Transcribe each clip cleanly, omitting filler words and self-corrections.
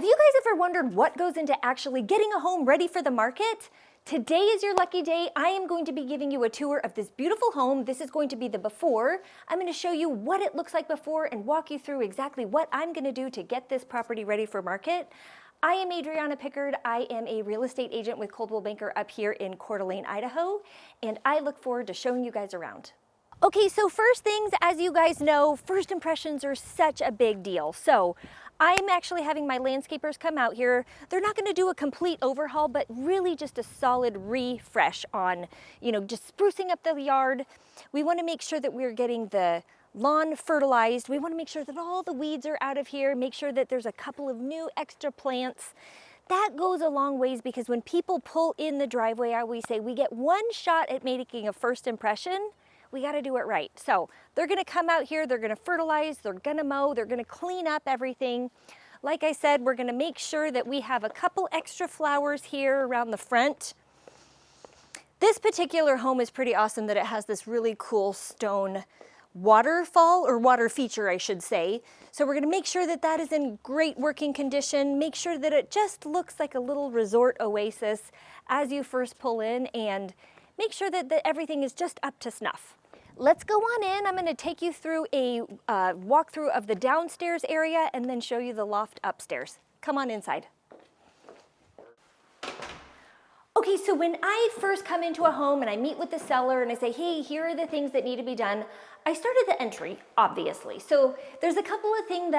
Have you guys ever wondered what goes into actually getting a home ready for the market? Today is your lucky day. I am going to be giving you a tour of this beautiful home. This is going to be the before. I'm going to show you what it looks like before and walk you through exactly what I'm going to do to get this property ready for market. I am Adriana Pickard. I am a real estate agent with Coldwell Banker up here in Coeur, Idaho, and I look forward to showing you guys around. Okay, so first things, as you guys know, first impressions are such a big deal. So I'm actually having my landscapers come out here. They're not gonna do a complete overhaul, but really just a solid refresh on, just sprucing up the yard. We wanna make sure that we're getting the lawn fertilized. We wanna make sure that all the weeds are out of here, make sure that there's a couple of new extra plants. That goes a long ways because when people pull in the driveway, I always say we get one shot at making a first impression. We got to do it right. So they're going to come out here, they're going to fertilize, they're going to mow, they're going to clean up everything. Like I said, we're going to make sure that we have a couple extra flowers here around the front. This particular home is pretty awesome that it has this really cool stone waterfall, or water feature, I should say. So we're going to make sure that that is in great working condition, make sure that it just looks like a little resort oasis as you first pull in, and make sure that everything is just up to snuff. Let's go on in. I'm going to take you through a walkthrough of the downstairs area and then show you the loft upstairs. Come on inside. Okay, so when I first come into a home and I meet with the seller and I say, hey, here are the things that need to be done, I start at the entry, obviously. So there's a couple of things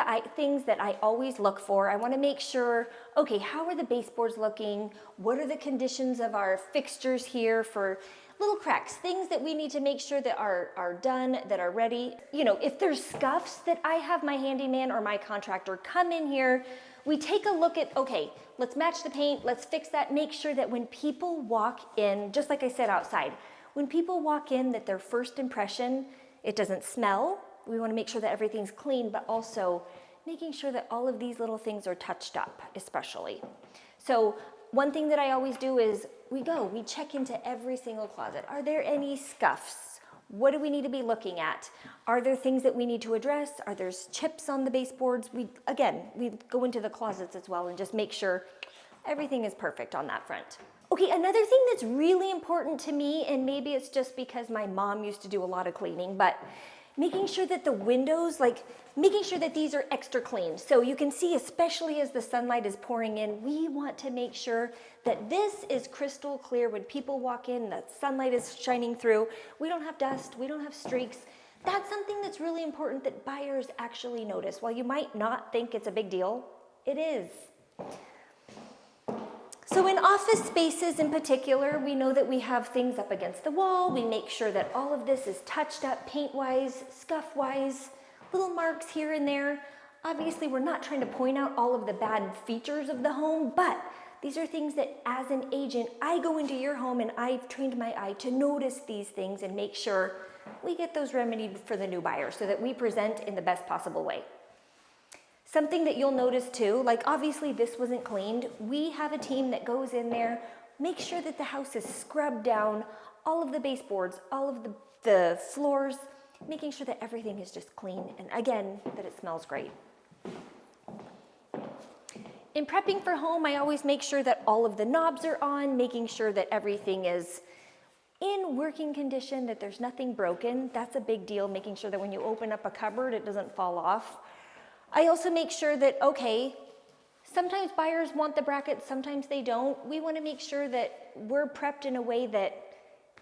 that I always look for. I want to make sure, okay, how are the baseboards looking? What are the conditions of our fixtures here for little cracks, things that we need to make sure that are done, that are ready. If there's scuffs, that I have my handyman or my contractor come in here. We take a look at, okay, let's match the paint, let's fix that, make sure that when people walk in, just like I said outside, when people walk in, that their first impression, it doesn't smell. We want to make sure that everything's clean, but also making sure that all of these little things are touched up, especially. So one thing that I always do is we check into every single closet. Are there any scuffs? What do we need to be looking at? Are there things that we need to address? Are there chips on the baseboards? We go into the closets as well and just make sure everything is perfect on that front. Okay, another thing that's really important to me, and maybe it's just because my mom used to do a lot of cleaning, but making sure that the windows, making sure that these are extra clean. So you can see, especially as the sunlight is pouring in, we want to make sure that this is crystal clear when people walk in, that sunlight is shining through. We don't have dust, we don't have streaks. That's something that's really important that buyers actually notice. While you might not think it's a big deal, it is. So in office spaces in particular, we know that we have things up against the wall. We make sure that all of this is touched up paint-wise, scuff-wise, little marks here and there. Obviously, we're not trying to point out all of the bad features of the home, but these are things that as an agent, I go into your home and I've trained my eye to notice these things and make sure we get those remedied for the new buyer so that we present in the best possible way. Something that you'll notice too, obviously this wasn't cleaned. We have a team that goes in there, makes sure that the house is scrubbed down, all of the baseboards, all of the floors, making sure that everything is just clean, and again, that it smells great. In prepping for home, I always make sure that all of the knobs are on, making sure that everything is in working condition, that there's nothing broken. That's a big deal, making sure that when you open up a cupboard, it doesn't fall off. I also make sure that, okay, sometimes buyers want the brackets, sometimes they don't. We want to make sure that we're prepped in a way that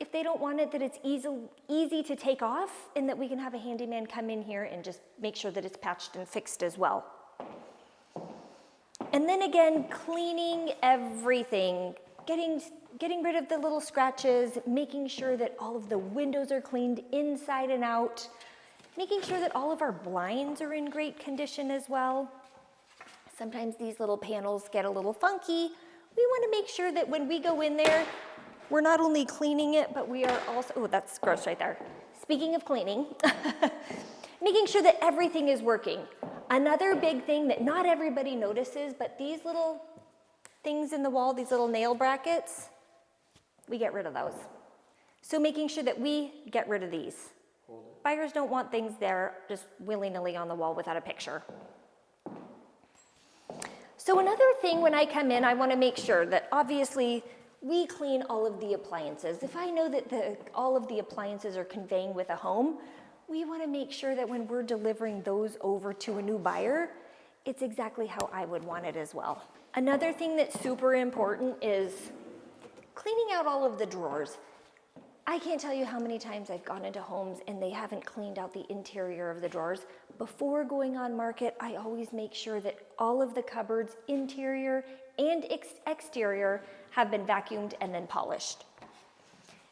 if they don't want it, that it's easy to take off, and that we can have a handyman come in here and just make sure that it's patched and fixed as well. And then again, cleaning everything, getting rid of the little scratches, making sure that all of the windows are cleaned inside and out, making sure that all of our blinds are in great condition as well. Sometimes these little panels get a little funky. We want to make sure that when we go in there, we're not only cleaning it, but we are also, oh, that's gross right there. Speaking of cleaning, making sure that everything is working. Another big thing that not everybody notices, but these little things in the wall, these little nail brackets, we get rid of those. So making sure that we get rid of these. Buyers don't want things there just willy-nilly on the wall without a picture. So another thing when I come in, I want to make sure that obviously we clean all of the appliances. If I know that all of the appliances are conveying with a home, we want to make sure that when we're delivering those over to a new buyer, it's exactly how I would want it as well. Another thing that's super important is cleaning out all of the drawers. I can't tell you how many times I've gone into homes and they haven't cleaned out the interior of the drawers. Before going on market, I always make sure that all of the cupboards, interior and exterior, have been vacuumed and then polished.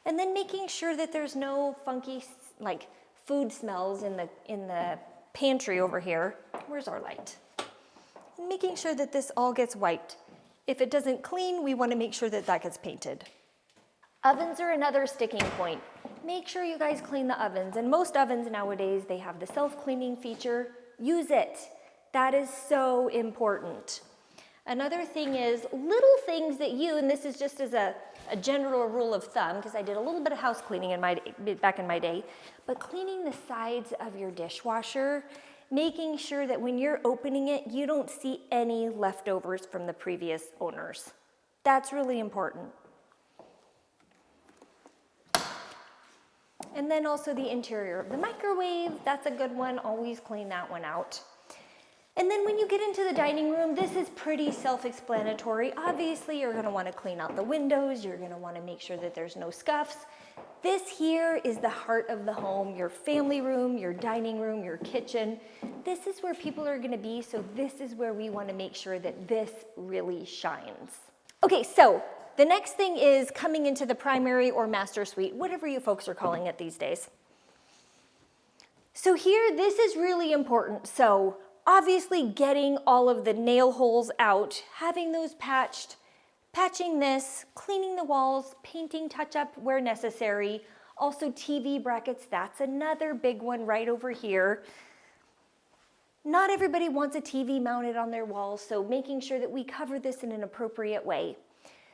And then making sure that there's no funky like food smells in the pantry over here. Where's our light? And making sure that this all gets wiped. If it doesn't clean, we want to make sure that that gets painted. Ovens are another sticking point. Make sure you guys clean the ovens. And most ovens nowadays, they have the self-cleaning feature. Use it. That is so important. Another thing is little things that you, and this is just as a general rule of thumb, because I did a little bit of house cleaning back in my day, but cleaning the sides of your dishwasher, making sure that when you're opening it, you don't see any leftovers from the previous owners. That's really important. And then also the interior of the microwave, that's a good one. Always clean that one out. And then when you get into the dining room, this is pretty self-explanatory. Obviously, you're gonna wanna clean out the windows. You're gonna wanna make sure that there's no scuffs. This here is the heart of the home, your family room, your dining room, your kitchen. This is where people are gonna be, so this is where we wanna make sure that this really shines. Okay, so the next thing is coming into the primary or master suite, whatever you folks are calling it these days. So here, this is really important. So obviously getting all of the nail holes out, having those patched, patching this, cleaning the walls, painting touch-up where necessary. Also TV brackets, that's another big one right over here. Not everybody wants a TV mounted on their walls, so making sure that we cover this in an appropriate way.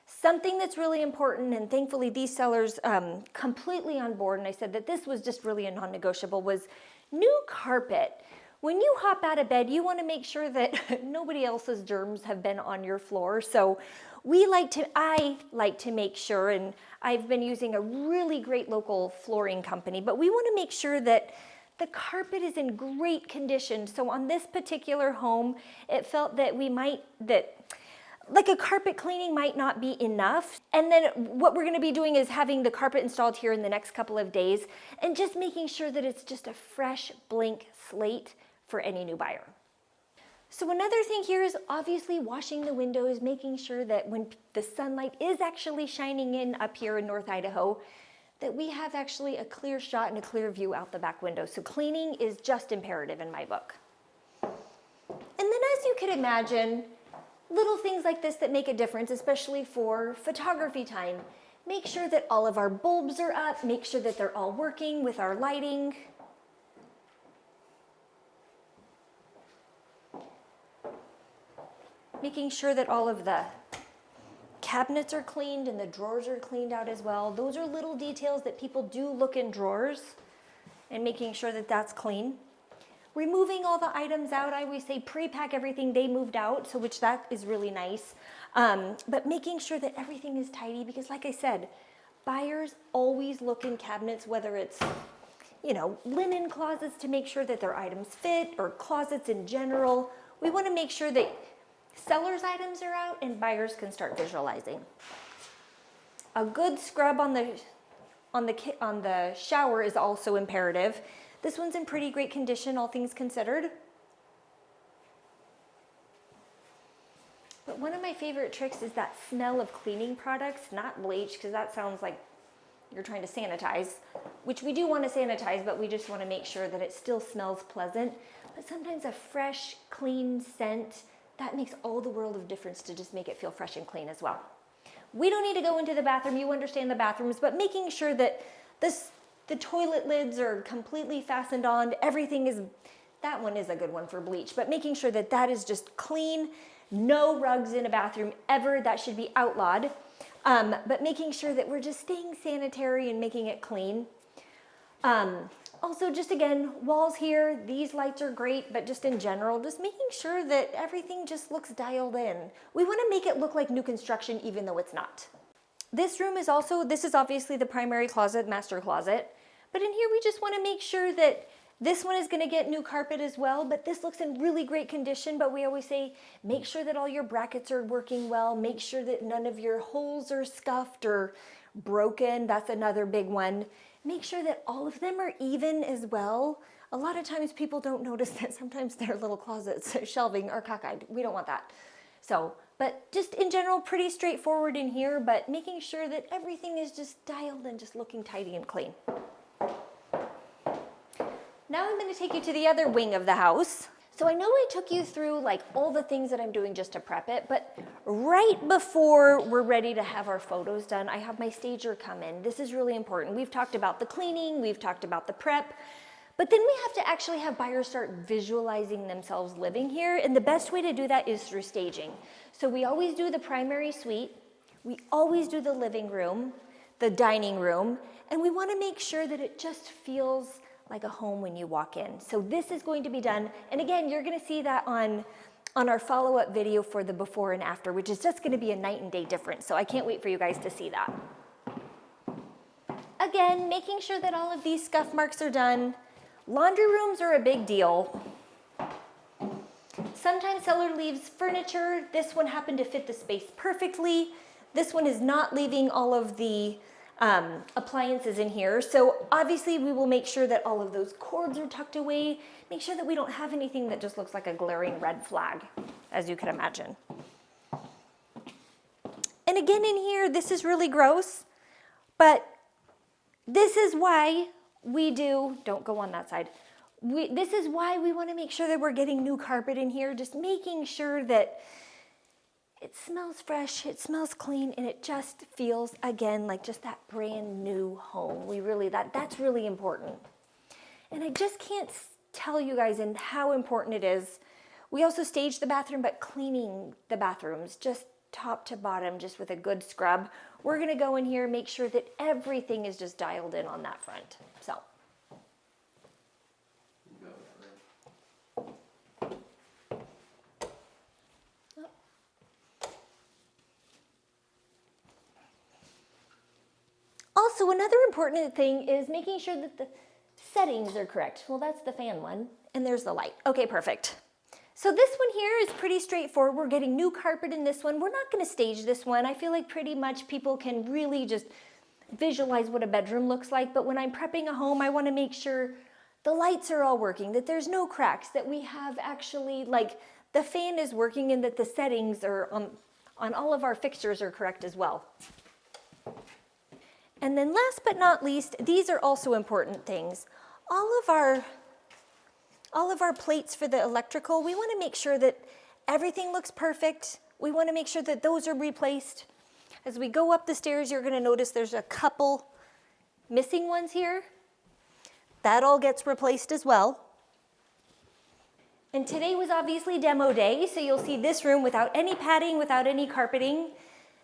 Something that's really important, and thankfully these sellers completely on board, and I said that this was just really a non-negotiable, was new carpet. When you hop out of bed, you want to make sure that nobody else's germs have been on your floor. So I like to make sure, and I've been using a really great local flooring company, but we want to make sure that the carpet is in great condition. So on this particular home, it felt that like a carpet cleaning might not be enough. And then what we're gonna be doing is having the carpet installed here in the next couple of days and just making sure that it's just a fresh blank slate for any new buyer. So another thing here is obviously washing the windows, making sure that when the sunlight is actually shining in up here in North Idaho, that we have actually a clear shot and a clear view out the back window. So cleaning is just imperative in my book. And then as you can imagine, little things like this that make a difference, especially for photography time. Make sure that all of our bulbs are up, make sure that they're all working with our lighting. Making sure that all of the cabinets are cleaned and the drawers are cleaned out as well. Those are little details that people do look in drawers, and making sure that that's clean. Removing all the items out, I always say pre-pack everything they moved out, so which that is really nice. But making sure that everything is tidy, because like I said, buyers always look in cabinets, whether it's, linen closets to make sure that their items fit, or closets in general. We want to make sure that sellers' items are out and buyers can start visualizing. A good scrub on the shower is also imperative. This one's in pretty great condition, all things considered. But one of my favorite tricks is that smell of cleaning products, not bleach, because that sounds like you're trying to sanitize, which we do want to sanitize, but we just want to make sure that it still smells pleasant. But sometimes a fresh, clean scent, that makes all the world of difference to just make it feel fresh and clean as well. We don't need to go into the bathroom, you understand the bathrooms, but making sure that the toilet lids are completely fastened on, that one is a good one for bleach, but making sure that that is just clean, no rugs in a bathroom ever, that should be outlawed. But making sure that we're just staying sanitary and making it clean. Also, just again, walls here, these lights are great, but just in general, just making sure that everything just looks dialed in. We want to make it look like new construction even though it's not. This room is also, this is obviously the primary closet, master closet, but in here we just want to make sure that this one is going to get new carpet as well, but this looks in really great condition. But we always say, make sure that all your brackets are working well. Make sure that none of your holes are scuffed or broken. That's another big one. Make sure that all of them are even as well. A lot of times people don't notice that sometimes their little closets, shelving are cockeyed. We don't want that. So, but just in general, pretty straightforward in here, but making sure that everything is just dialed and just looking tidy and clean. Now I'm going to take you to the other wing of the house. So I know I took you through like all the things that I'm doing just to prep it, but right before we're ready to have our photos done, I have my stager come in. This is really important. We've talked about the cleaning, we've talked about the prep, but then we have to actually have buyers start visualizing themselves living here, and the best way to do that is through staging. So we always do the primary suite, we always do the living room, the dining room, and we want to make sure that it just feels like a home when you walk in. So this is going to be done, and again, you're going to see that on our follow-up video for the before and after, which is just going to be a night and day difference. So I can't wait for you guys to see that. Again, making sure that all of these scuff marks are done. Laundry rooms are a big deal. Sometimes seller leaves furniture. This one happened to fit the space perfectly. This one is not leaving all of the appliances in here. So obviously we will make sure that all of those cords are tucked away. Make sure that we don't have anything that just looks like a glaring red flag, as you can imagine. And again in here, this is really gross, but this is why we do, don't go on that side. This is why we want to make sure that we're getting new carpet in here, just making sure that it smells fresh, it smells clean, and it just feels, again, like just that brand new home. That's really important. And I just can't tell you guys and how important it is. We also stage the bathroom, but cleaning the bathrooms, just top to bottom, just with a good scrub. We're gonna go in here, make sure that everything is just dialed in on that front, so. Also, another important thing is making sure that the settings are correct. Well, that's the fan one, and there's the light. Okay, perfect. So this one here is pretty straightforward. We're getting new carpet in this one. We're not gonna stage this one. I feel like pretty much people can really just visualize what a bedroom looks like, but when I'm prepping a home, I wanna make sure the lights are all working, that there's no cracks, that we have actually, like, the fan is working and that the settings are on all of our fixtures are correct as well. And then last but not least, these are also important things. All of our plates for the electrical, we want to make sure that everything looks perfect. We want to make sure that those are replaced. As we go up the stairs, you're going to notice there's a couple missing ones here. That all gets replaced as well. And today was obviously demo day, so you'll see this room without any padding, without any carpeting.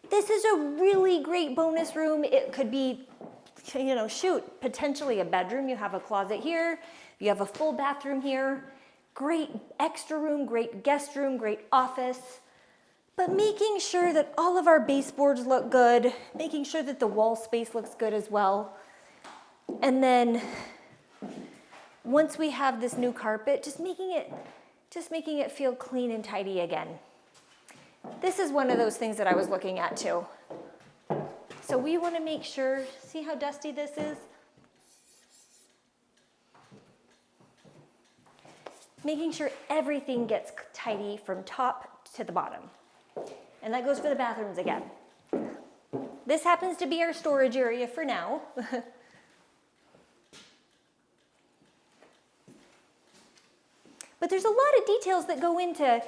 This is a really great bonus room. It could be, potentially a bedroom. You have a closet here. You have a full bathroom here. Great extra room, great guest room, great office. But making sure that all of our baseboards look good, making sure that the wall space looks good as well. And then once we have this new carpet, just making it feel clean and tidy again. This is one of those things that I was looking at too. So we want to make sure, see how dusty this is? Making sure everything gets tidy from top to the bottom. And that goes for the bathrooms again. This happens to be our storage area for now. But there's a lot of details that go into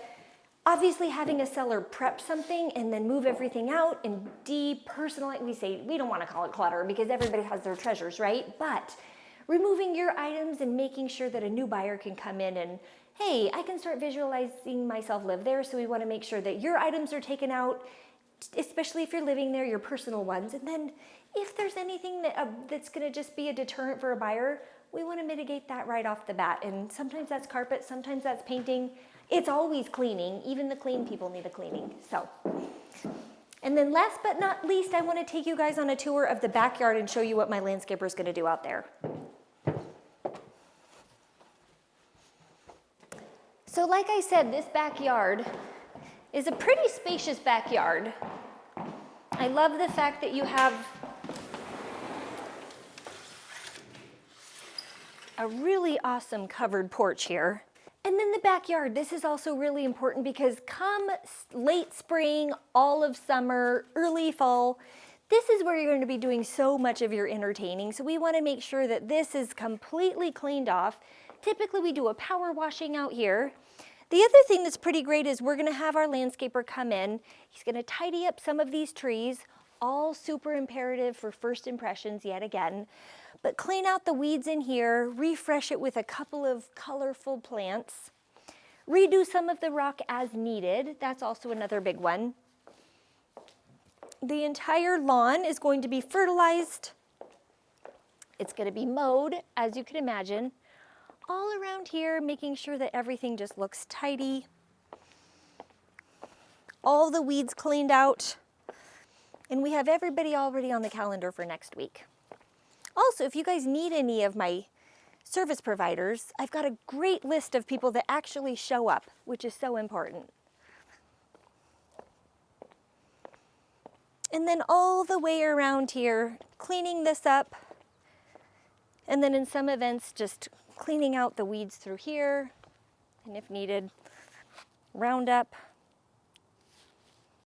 obviously having a seller prep something and then move everything out and depersonalize. We don't want to call it clutter because everybody has their treasures, right? But removing your items and making sure that a new buyer can come in and, hey, I can start visualizing myself live there. So we want to make sure that your items are taken out, especially if you're living there, your personal ones. And then if there's anything that's going to just be a deterrent for a buyer, we want to mitigate that right off the bat. And sometimes that's carpet, sometimes that's painting. It's always cleaning. Even the clean people need a cleaning. So, and then last but not least, I want to take you guys on a tour of the backyard and show you what my landscaper is going to do out there. So like I said, this backyard is a pretty spacious backyard. I love the fact that you have a really awesome covered porch here. And then the backyard, this is also really important because come late spring, all of summer, early fall, this is where you're going to be doing so much of your entertaining. So we want to make sure that this is completely cleaned off. Typically we do a power washing out here. The other thing that's pretty great is we're going to have our landscaper come in. He's going to tidy up some of these trees, all super imperative for first impressions yet again. But clean out the weeds in here, refresh it with a couple of colorful plants, redo some of the rock as needed. That's also another big one. The entire lawn is going to be fertilized. It's going to be mowed, as you can imagine. All around here, making sure that everything just looks tidy. All the weeds cleaned out. And we have everybody already on the calendar for next week. Also, if you guys need any of my service providers, I've got a great list of people that actually show up, which is so important. And then all the way around here, cleaning this up. And then in some events, just cleaning out the weeds through here. And if needed, round up